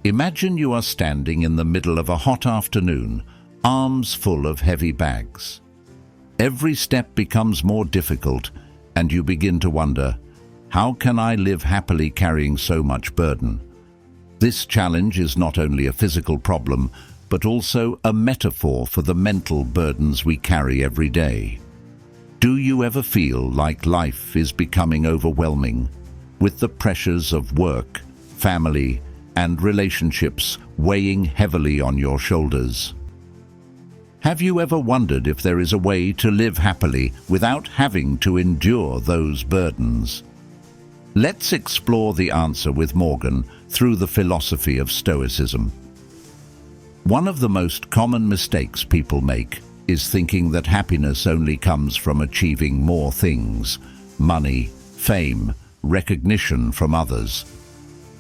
Imagine you are standing in the middle of a hot afternoon, arms full of heavy bags. Every step becomes more difficult, and you begin to wonder, how can I live happily carrying so much burden? This challenge is not only a physical problem, but also a metaphor for the mental burdens we carry every day. Do you ever feel like life is becoming overwhelming, with the pressures of work, family, and relationships weighing heavily on your shoulders? Have you ever wondered if there is a way to live happily without having to endure those burdens? Let's explore the answer with Morgan through the philosophy of Stoicism. One of the most common mistakes people make is thinking that happiness only comes from achieving more things: money, fame, recognition from others.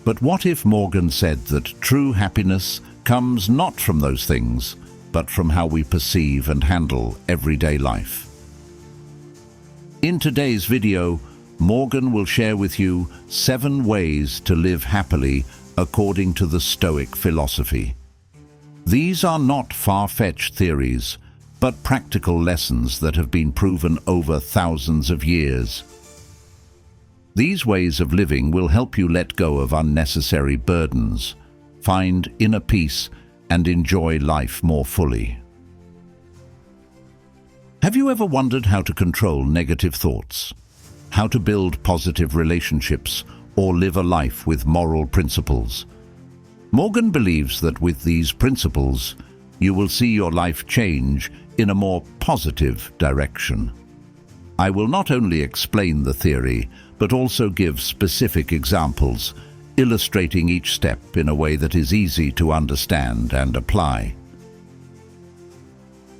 But what if Morgan said that true happiness comes not from those things, but from how we perceive and handle everyday life? In today's video, Morgan will share with you 7 ways to live happily according to the Stoic philosophy. These are not far-fetched theories, but practical lessons that have been proven over thousands of years. These ways of living will help you let go of unnecessary burdens, find inner peace, and enjoy life more fully. Have you ever wondered how to control negative thoughts? How to build positive relationships or live a life with moral principles? Morgan believes that with these principles, you will see your life change in a more positive direction. I will not only explain the theory, but also give specific examples, illustrating each step in a way that is easy to understand and apply.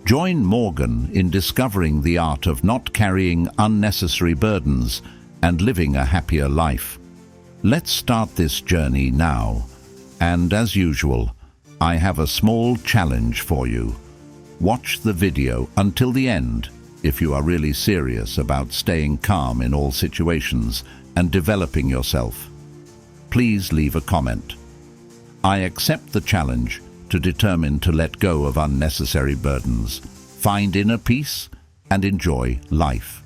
Join Morgan in discovering the art of not carrying unnecessary burdens and living a happier life. Let's start this journey now. And as usual, I have a small challenge for you. Watch the video until the end if you are really serious about staying calm in all situations and developing yourself. Please leave a comment. I accept the challenge to determine to let go of unnecessary burdens, find inner peace, and enjoy life.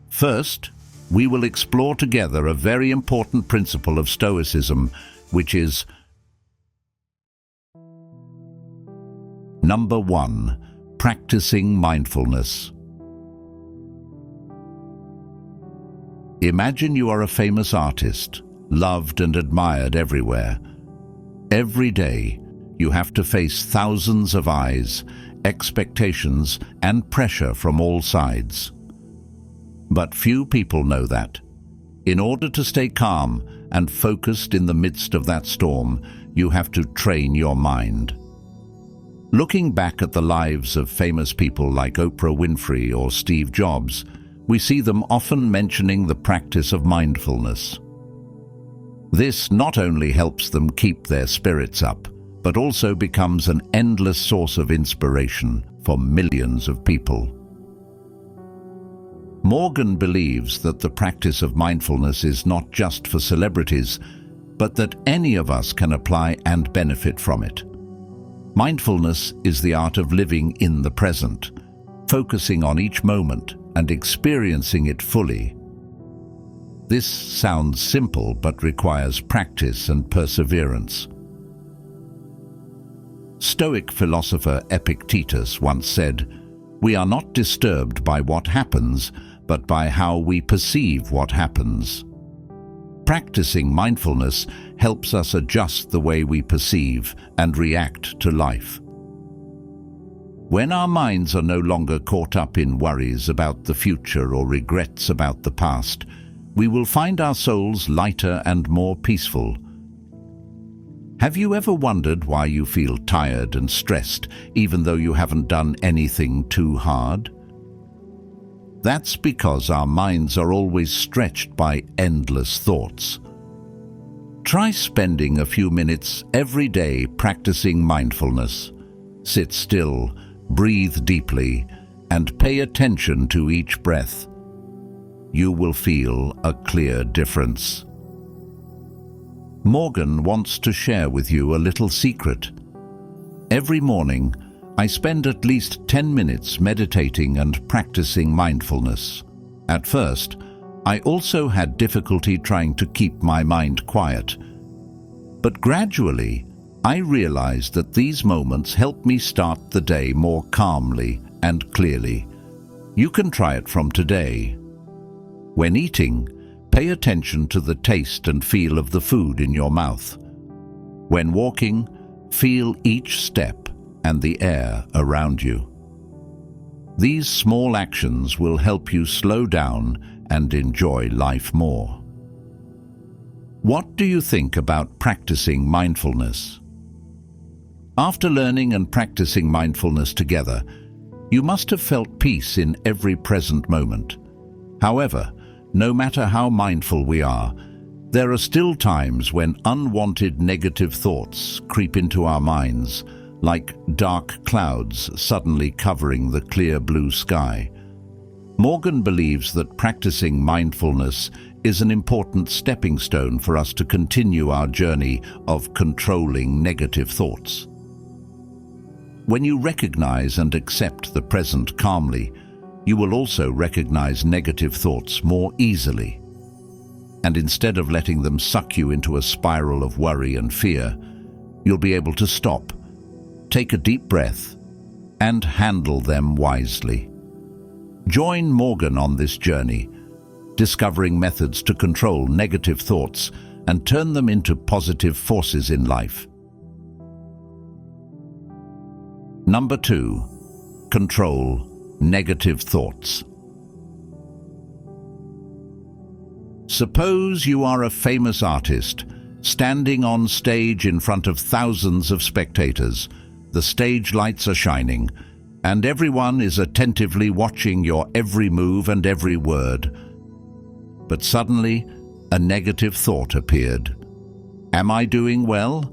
First, we will explore together a very important principle of Stoicism, which is Number 1. Practicing mindfulness. Imagine you are a famous artist, loved and admired everywhere. Every day, you have to face thousands of eyes, expectations, and pressure from all sides. But few people know that. In order to stay calm and focused in the midst of that storm, you have to train your mind. Looking back at the lives of famous people like Oprah Winfrey or Steve Jobs, we see them often mentioning the practice of mindfulness. This not only helps them keep their spirits up, but also becomes an endless source of inspiration for millions of people. Morgan believes that the practice of mindfulness is not just for celebrities, but that any of us can apply and benefit from it. Mindfulness is the art of living in the present, focusing on each moment and experiencing it fully. This sounds simple but requires practice and perseverance. Stoic philosopher Epictetus once said, "We are not disturbed by what happens, but by how we perceive what happens." Practicing mindfulness helps us adjust the way we perceive and react to life. When our minds are no longer caught up in worries about the future or regrets about the past, we will find our souls lighter and more peaceful. Have you ever wondered why you feel tired and stressed even though you haven't done anything too hard? That's because our minds are always stretched by endless thoughts. Try spending a few minutes every day practicing mindfulness. Sit still, breathe deeply, and pay attention to each breath. You will feel a clear difference. Morgan wants to share with you a little secret. Every morning, I spend at least 10 minutes meditating and practicing mindfulness. At first, I also had difficulty trying to keep my mind quiet. But gradually, I realized that these moments help me start the day more calmly and clearly. You can try it from today. When eating, pay attention to the taste and feel of the food in your mouth. When walking, feel each step and the air around you. These small actions will help you slow down and enjoy life more. What do you think about practicing mindfulness? After learning and practicing mindfulness together, you must have felt peace in every present moment. However, no matter how mindful we are, there are still times when unwanted negative thoughts creep into our minds, like dark clouds suddenly covering the clear blue sky. Morgan believes that practicing mindfulness is an important stepping stone for us to continue our journey of controlling negative thoughts. When you recognize and accept the present calmly, you will also recognize negative thoughts more easily. And instead of letting them suck you into a spiral of worry and fear, you'll be able to stop, take a deep breath, and handle them wisely. Join Morgan on this journey, discovering methods to control negative thoughts and turn them into positive forces in life. Number 2. Control negative thoughts. Suppose you are a famous artist, standing on stage in front of thousands of spectators. The stage lights are shining, and everyone is attentively watching your every move and every word. But suddenly, a negative thought appeared. Am I doing well?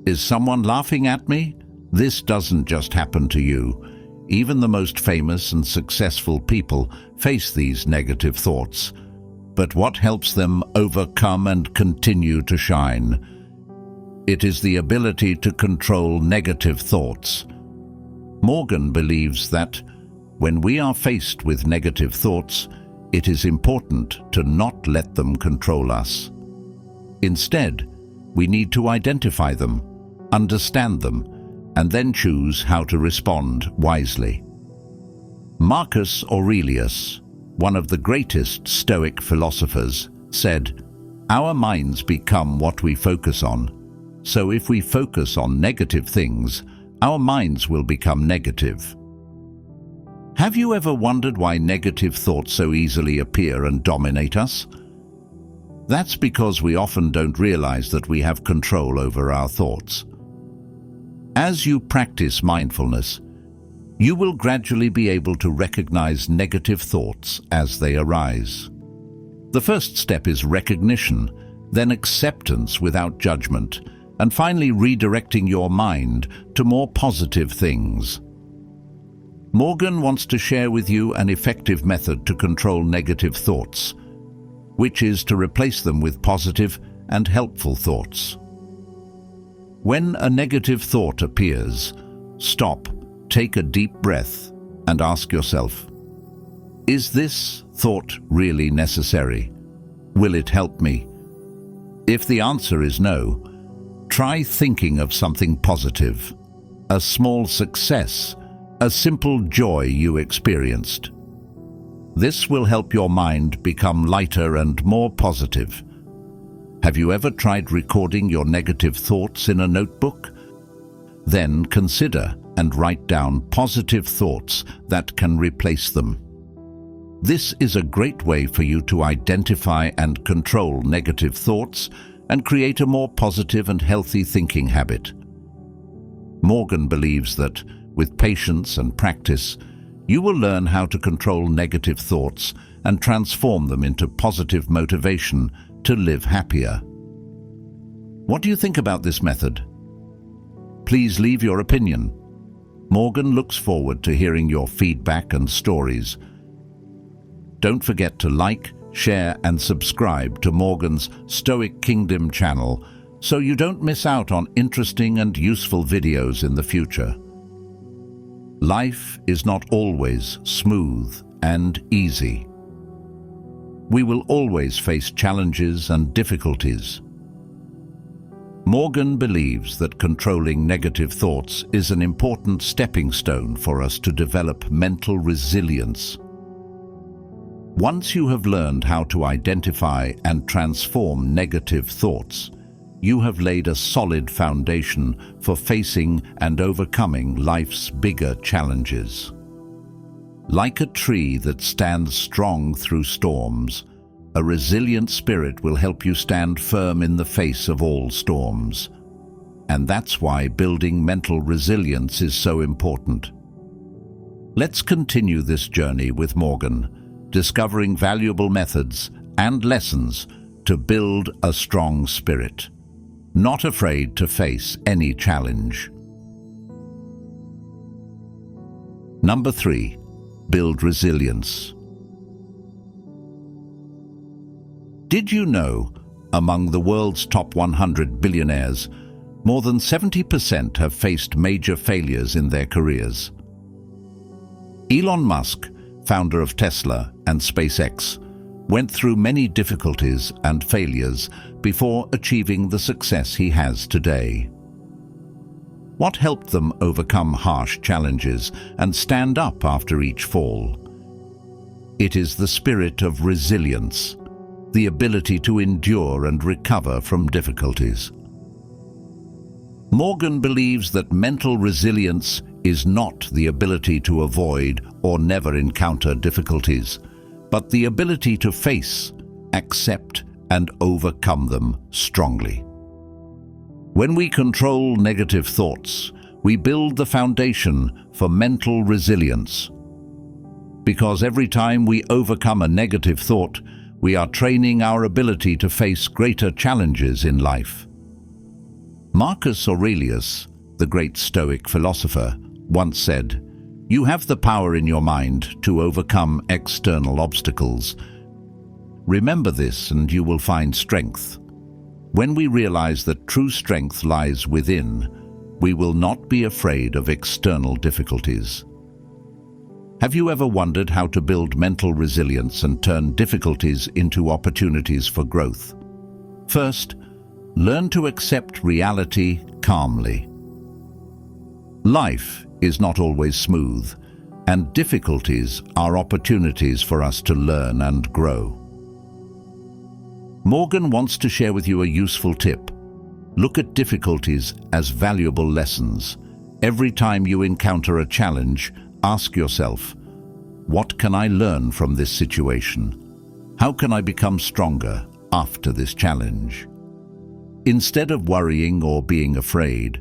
Is someone laughing at me? This doesn't just happen to you. Even the most famous and successful people face these negative thoughts. But what helps them overcome and continue to shine? It is the ability to control negative thoughts. Morgan believes that when we are faced with negative thoughts, it is important to not let them control us. Instead, we need to identify them, understand them, and then choose how to respond wisely. Marcus Aurelius, one of the greatest Stoic philosophers, said, "Our minds become what we focus on. So if we focus on negative things, our minds will become negative." Have you ever wondered why negative thoughts so easily appear and dominate us? That's because we often don't realize that we have control over our thoughts. As you practice mindfulness, you will gradually be able to recognize negative thoughts as they arise. The first step is recognition, then acceptance without judgment, and finally redirecting your mind to more positive things. Morgan wants to share with you an effective method to control negative thoughts, which is to replace them with positive and helpful thoughts. When a negative thought appears, stop, take a deep breath, and ask yourself, is this thought really necessary? Will it help me? If the answer is no, try thinking of something positive, a small success, a simple joy you experienced. This will help your mind become lighter and more positive. Have you ever tried recording your negative thoughts in a notebook? Then consider and write down positive thoughts that can replace them. This is a great way for you to identify and control negative thoughts and create a more positive and healthy thinking habit. Morgan believes that, with patience and practice, you will learn how to control negative thoughts and transform them into positive motivation to live happier. What do you think about this method? Please leave your opinion. Morgan looks forward to hearing your feedback and stories. Don't forget to like, share and subscribe to Morgan's Stoic Kingdom channel so you don't miss out on interesting and useful videos in the future. Life is not always smooth and easy. We will always face challenges and difficulties. Morgan believes that controlling negative thoughts is an important stepping stone for us to develop mental resilience. Once you have learned how to identify and transform negative thoughts, you have laid a solid foundation for facing and overcoming life's bigger challenges. Like a tree that stands strong through storms, a resilient spirit will help you stand firm in the face of all storms. And that's why building mental resilience is so important. Let's continue this journey with Morgan, discovering valuable methods and lessons to build a strong spirit, not afraid to face any challenge. Number 3. Build resilience. Did you know, among the world's top 100 billionaires, more than 70% have faced major failures in their careers? Elon Musk, founder of Tesla and SpaceX, went through many difficulties and failures before achieving the success he has today. What helped them overcome harsh challenges and stand up after each fall? It is the spirit of resilience, the ability to endure and recover from difficulties. Morgan believes that mental resilience is not the ability to avoid or never encounter difficulties, but the ability to face, accept, and overcome them strongly. When we control negative thoughts, we build the foundation for mental resilience. Because every time we overcome a negative thought, we are training our ability to face greater challenges in life. Marcus Aurelius, the great Stoic philosopher, once said, "You have the power in your mind to overcome external obstacles. Remember this and you will find strength." When we realize that true strength lies within, we will not be afraid of external difficulties. Have you ever wondered how to build mental resilience and turn difficulties into opportunities for growth? First, learn to accept reality calmly. Life is not always smooth, and difficulties are opportunities for us to learn and grow. Morgan wants to share with you a useful tip. Look at difficulties as valuable lessons. Every time you encounter a challenge, ask yourself, what can I learn from this situation? How can I become stronger after this challenge? Instead of worrying or being afraid,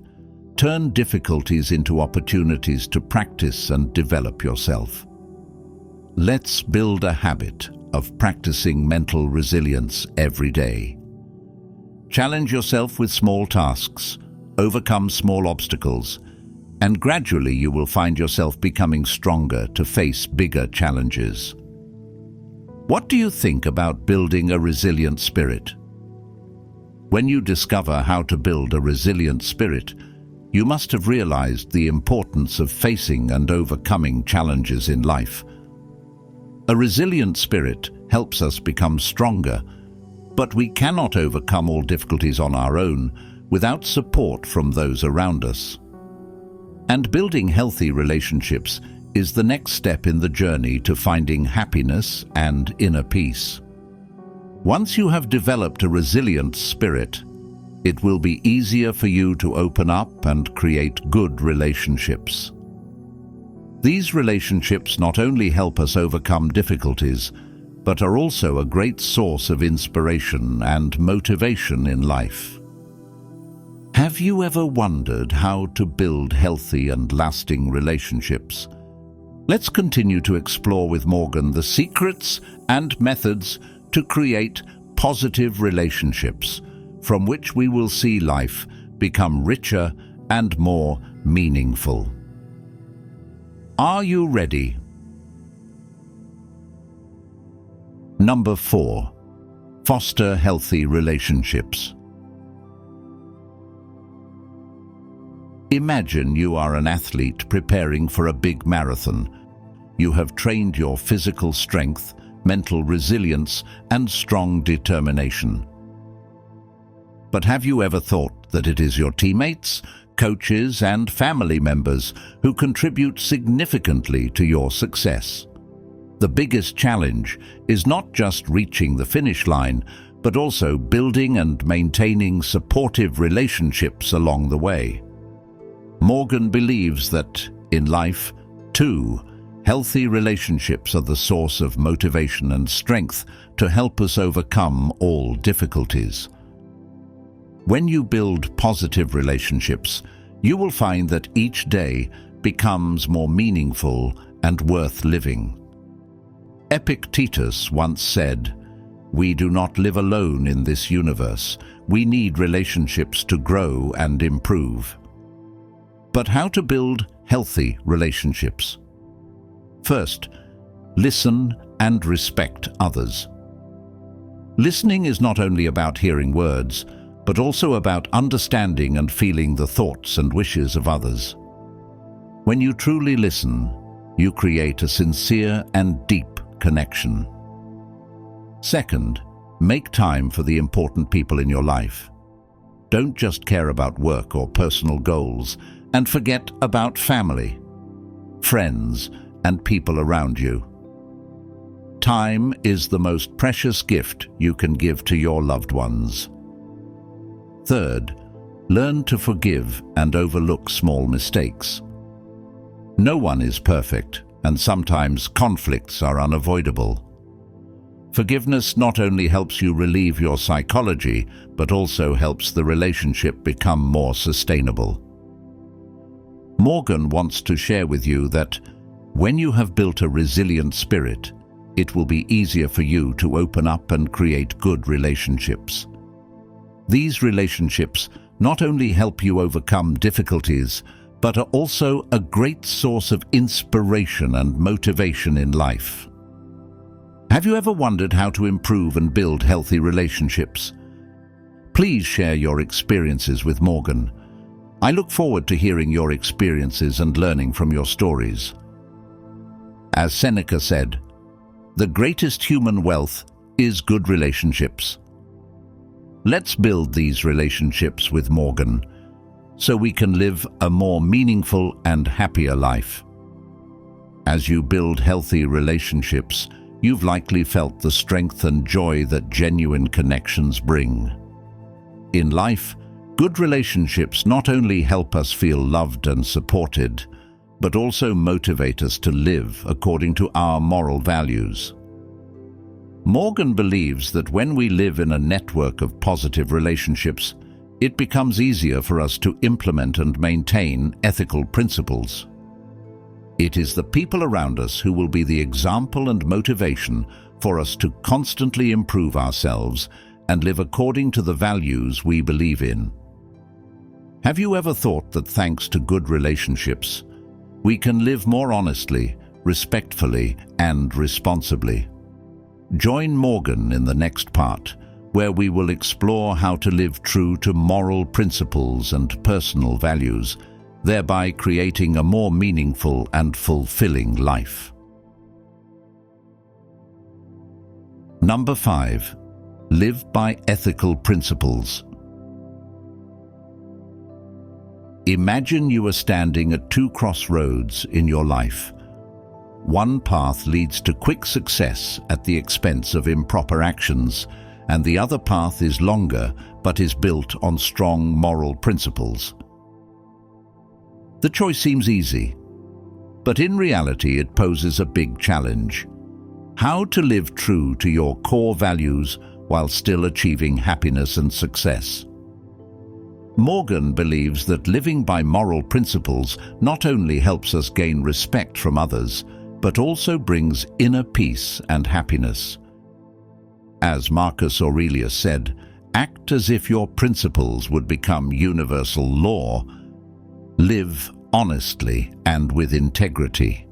turn difficulties into opportunities to practice and develop yourself. Let's build a habit of practicing mental resilience every day. Challenge yourself with small tasks, overcome small obstacles, and gradually you will find yourself becoming stronger to face bigger challenges. What do you think about building a resilient spirit? When you discover how to build a resilient spirit, you must have realized the importance of facing and overcoming challenges in life. A resilient spirit helps us become stronger, but we cannot overcome all difficulties on our own without support from those around us. And building healthy relationships is the next step in the journey to finding happiness and inner peace. Once you have developed a resilient spirit, it will be easier for you to open up and create good relationships. These relationships not only help us overcome difficulties, but are also a great source of inspiration and motivation in life. Have you ever wondered how to build healthy and lasting relationships? Let's continue to explore with Morgan the secrets and methods to create positive relationships, from which we will see life become richer and more meaningful. Are you ready? Number 4. Foster healthy relationships. Imagine you are an athlete preparing for a big marathon. You have trained your physical strength, mental resilience, and strong determination. But have you ever thought that it is your teammates, coaches, and family members who contribute significantly to your success? The biggest challenge is not just reaching the finish line, but also building and maintaining supportive relationships along the way. Morgan believes that, in life, too, healthy relationships are the source of motivation and strength to help us overcome all difficulties. When you build positive relationships, you will find that each day becomes more meaningful and worth living. Epictetus once said, "We do not live alone in this universe. We need relationships to grow and improve." But how to build healthy relationships? First, listen and respect others. Listening is not only about hearing words, but also about understanding and feeling the thoughts and wishes of others. When you truly listen, you create a sincere and deep connection. Second, make time for the important people in your life. Don't just care about work or personal goals and forget about family, friends, and people around you. Time is the most precious gift you can give to your loved ones. Third, learn to forgive and overlook small mistakes. No one is perfect, and sometimes conflicts are unavoidable. Forgiveness not only helps you relieve your psychology, but also helps the relationship become more sustainable. Morgan wants to share with you that when you have built a resilient spirit, it will be easier for you to open up and create good relationships. These relationships not only help you overcome difficulties, but are also a great source of inspiration and motivation in life. Have you ever wondered how to improve and build healthy relationships? Please share your experiences with Morgan. I look forward to hearing your experiences and learning from your stories. As Seneca said, "The greatest human wealth is good relationships." Let's build these relationships with Morgan so we can live a more meaningful and happier life. As you build healthy relationships, you've likely felt the strength and joy that genuine connections bring. In life, good relationships not only help us feel loved and supported, but also motivate us to live according to our moral values. Morgan believes that when we live in a network of positive relationships, it becomes easier for us to implement and maintain ethical principles. It is the people around us who will be the example and motivation for us to constantly improve ourselves and live according to the values we believe in. Have you ever thought that thanks to good relationships, we can live more honestly, respectfully, and responsibly? Join Morgan in the next part, where we will explore how to live true to moral principles and personal values, thereby creating a more meaningful and fulfilling life. Number 5. Live by ethical principles. Imagine you are standing at two crossroads in your life. One path leads to quick success at the expense of improper actions, and the other path is longer but is built on strong moral principles. The choice seems easy, but in reality it poses a big challenge. How to live true to your core values while still achieving happiness and success. Morgan believes that living by moral principles not only helps us gain respect from others, but also brings inner peace and happiness. As Marcus Aurelius said, "Act as if your principles would become universal law. Live honestly and with integrity."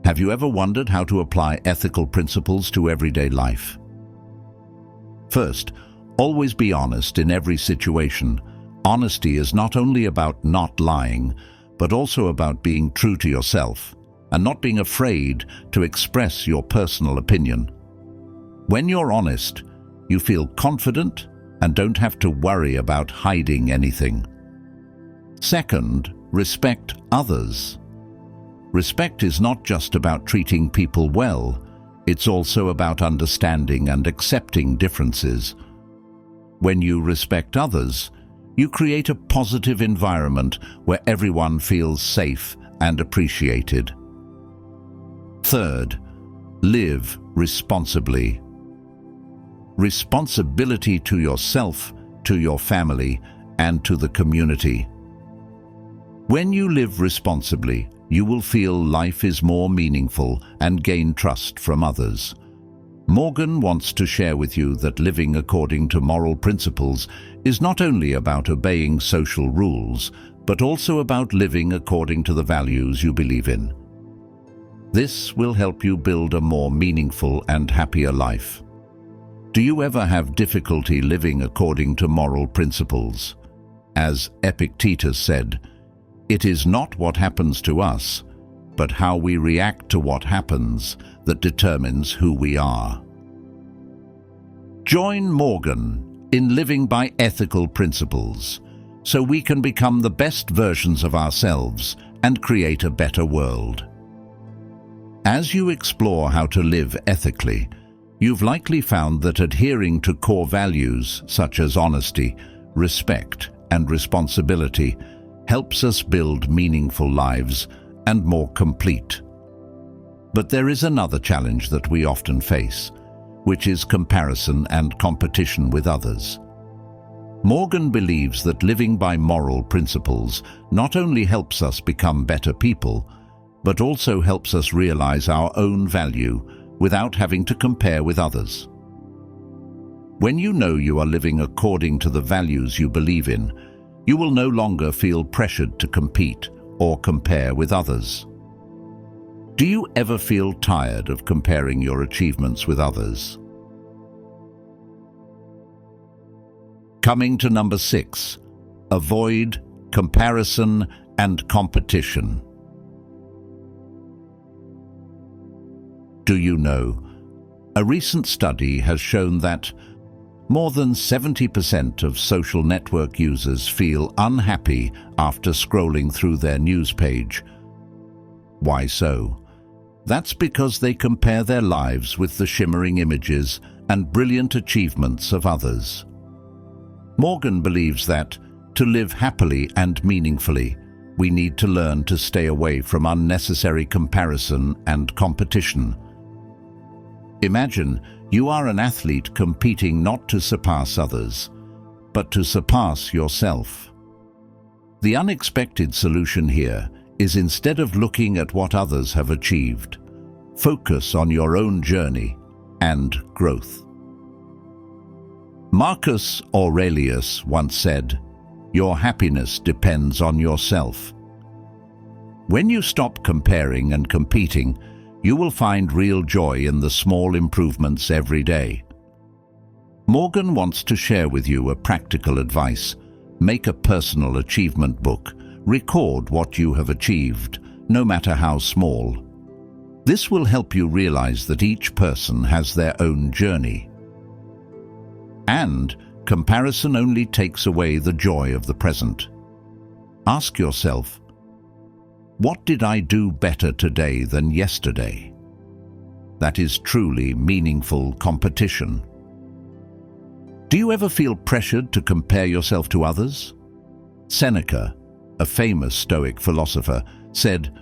Have you ever wondered how to apply ethical principles to everyday life? First, always be honest in every situation. Honesty is not only about not lying, but also about being true to yourself and not being afraid to express your personal opinion. When you're honest, you feel confident and don't have to worry about hiding anything. Second, respect others. Respect is not just about treating people well, it's also about understanding and accepting differences. When you respect others, you create a positive environment where everyone feels safe and appreciated. Third, live responsibly. Responsibility to yourself, to your family, and to the community. When you live responsibly, you will feel life is more meaningful and gain trust from others. Morgan wants to share with you that living according to moral principles is not only about obeying social rules, but also about living according to the values you believe in. This will help you build a more meaningful and happier life. Do you ever have difficulty living according to moral principles? As Epictetus said, "It is not what happens to us, but how we react to what happens that determines who we are." Join Morgan in living by ethical principles, so we can become the best versions of ourselves and create a better world. As you explore how to live ethically, you've likely found that adhering to core values such as honesty, respect, and responsibility helps us build meaningful lives and more complete. But there is another challenge that we often face, which is comparison and competition with others. Morgan believes that living by moral principles not only helps us become better people, but also helps us realize our own value without having to compare with others. When you know you are living according to the values you believe in, you will no longer feel pressured to compete or compare with others. Do you ever feel tired of comparing your achievements with others? Coming to number 6, avoid comparison and competition. Do you know, a recent study has shown that more than 70% of social network users feel unhappy after scrolling through their news page. Why so? That's because they compare their lives with the shimmering images and brilliant achievements of others. Morgan believes that, to live happily and meaningfully, we need to learn to stay away from unnecessary comparison and competition. Imagine you are an athlete competing not to surpass others, but to surpass yourself. The unexpected solution here is, instead of looking at what others have achieved, focus on your own journey and growth. Marcus Aurelius once said, "Your happiness depends on yourself." When you stop comparing and competing, you will find real joy in the small improvements every day. Morgan wants to share with you a practical advice. Make a personal achievement book. Record what you have achieved, no matter how small. This will help you realize that each person has their own journey. And comparison only takes away the joy of the present. Ask yourself, what did I do better today than yesterday? That is truly meaningful competition. Do you ever feel pressured to compare yourself to others? Seneca, a famous Stoic philosopher, said,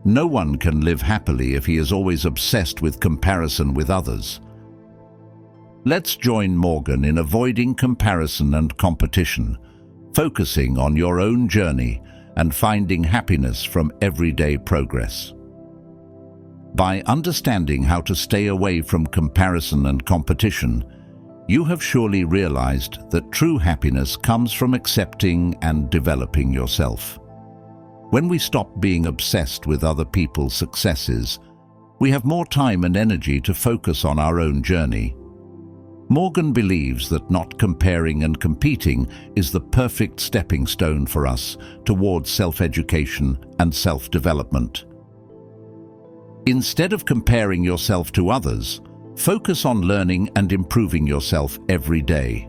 "No one can live happily if he is always obsessed with comparison with others." Let's join Morgan in avoiding comparison and competition, focusing on your own journey and finding happiness from everyday progress. By understanding how to stay away from comparison and competition, you have surely realized that true happiness comes from accepting and developing yourself. When we stop being obsessed with other people's successes, we have more time and energy to focus on our own journey. Morgan believes that not comparing and competing is the perfect stepping stone for us towards self-education and self-development. Instead of comparing yourself to others, focus on learning and improving yourself every day.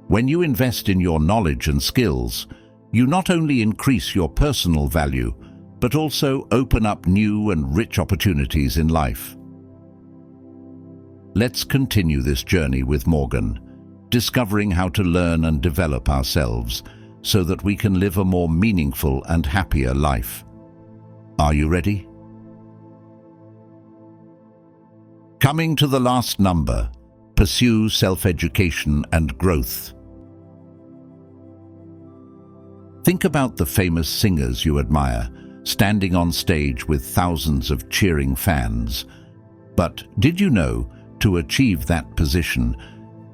When you invest in your knowledge and skills, you not only increase your personal value, but also open up new and rich opportunities in life. Let's continue this journey with Morgan, discovering how to learn and develop ourselves so that we can live a more meaningful and happier life. Are you ready? Coming to the last number, pursue self-education and growth. Think about the famous singers you admire, standing on stage with thousands of cheering fans. But did you know, to achieve that position,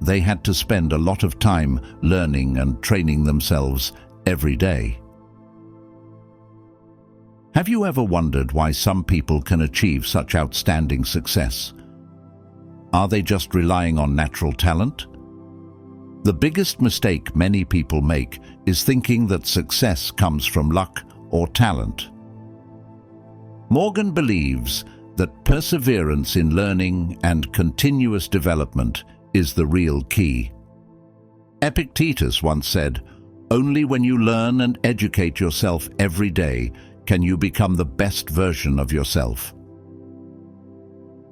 they had to spend a lot of time learning and training themselves every day? Have you ever wondered why some people can achieve such outstanding success? Are they just relying on natural talent? The biggest mistake many people make is thinking that success comes from luck or talent. Morgan believes that perseverance in learning and continuous development is the real key. Epictetus once said, "Only when you learn and educate yourself every day can you become the best version of yourself."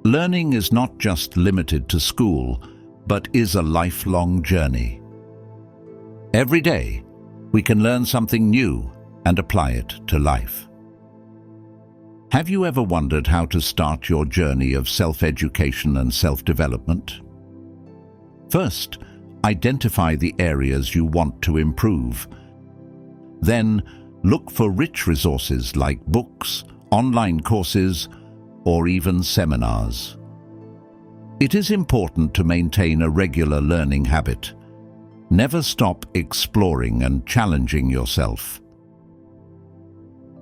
Learning is not just limited to school, but is a lifelong journey. Every day, we can learn something new and apply it to life. Have you ever wondered how to start your journey of self-education and self-development? First, identify the areas you want to improve. Then, look for rich resources like books, online courses, or even seminars. It is important to maintain a regular learning habit. Never stop exploring and challenging yourself.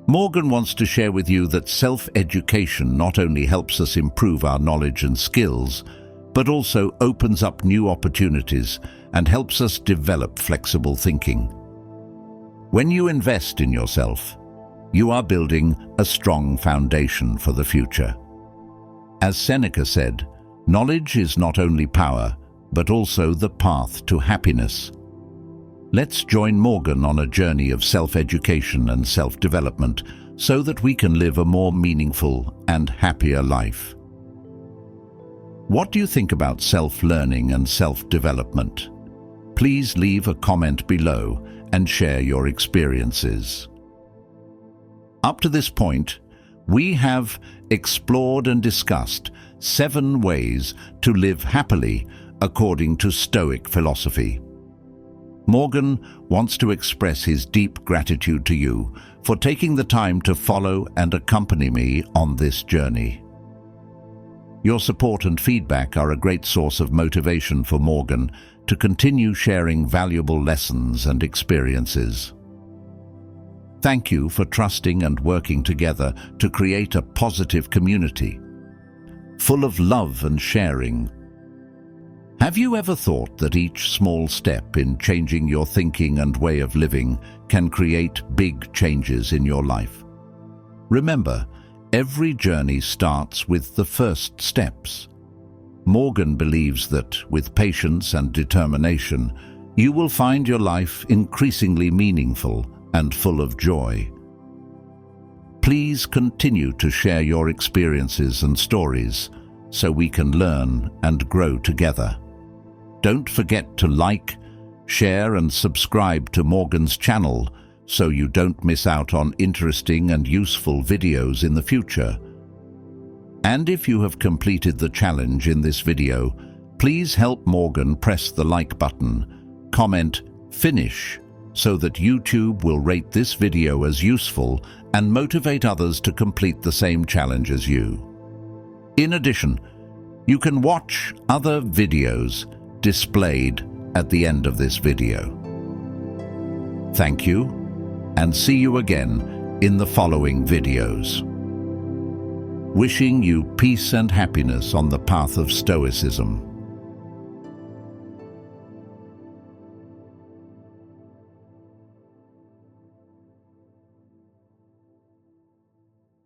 Morgan wants to share with you that self-education not only helps us improve our knowledge and skills, but also opens up new opportunities and helps us develop flexible thinking. When you invest in yourself, you are building a strong foundation for the future. As Seneca said, knowledge is not only power, but also the path to happiness. Let's join Morgan on a journey of self-education and self-development so that we can live a more meaningful and happier life. What do you think about self-learning and self-development? Please leave a comment below and share your experiences. Up to this point, we have explored and discussed 7 ways to live happily according to Stoic philosophy. Morgan wants to express his deep gratitude to you for taking the time to follow and accompany me on this journey. Your support and feedback are a great source of motivation for Morgan to continue sharing valuable lessons and experiences. Thank you for trusting and working together to create a positive community, full of love and sharing. Have you ever thought that each small step in changing your thinking and way of living can create big changes in your life? Remember, every journey starts with the first steps. Morgan believes that, with patience and determination, you will find your life increasingly meaningful and full of joy. Please continue to share your experiences and stories so we can learn and grow together. Don't forget to like, share and subscribe to Morgan's channel so you don't miss out on interesting and useful videos in the future. And if you have completed the challenge in this video, please help Morgan press the like button, comment "Finish" so that YouTube will rate this video as useful and motivate others to complete the same challenge as you. In addition, you can watch other videos displayed at the end of this video. Thank you, and see you again in the following videos. Wishing you peace and happiness on the path of Stoicism.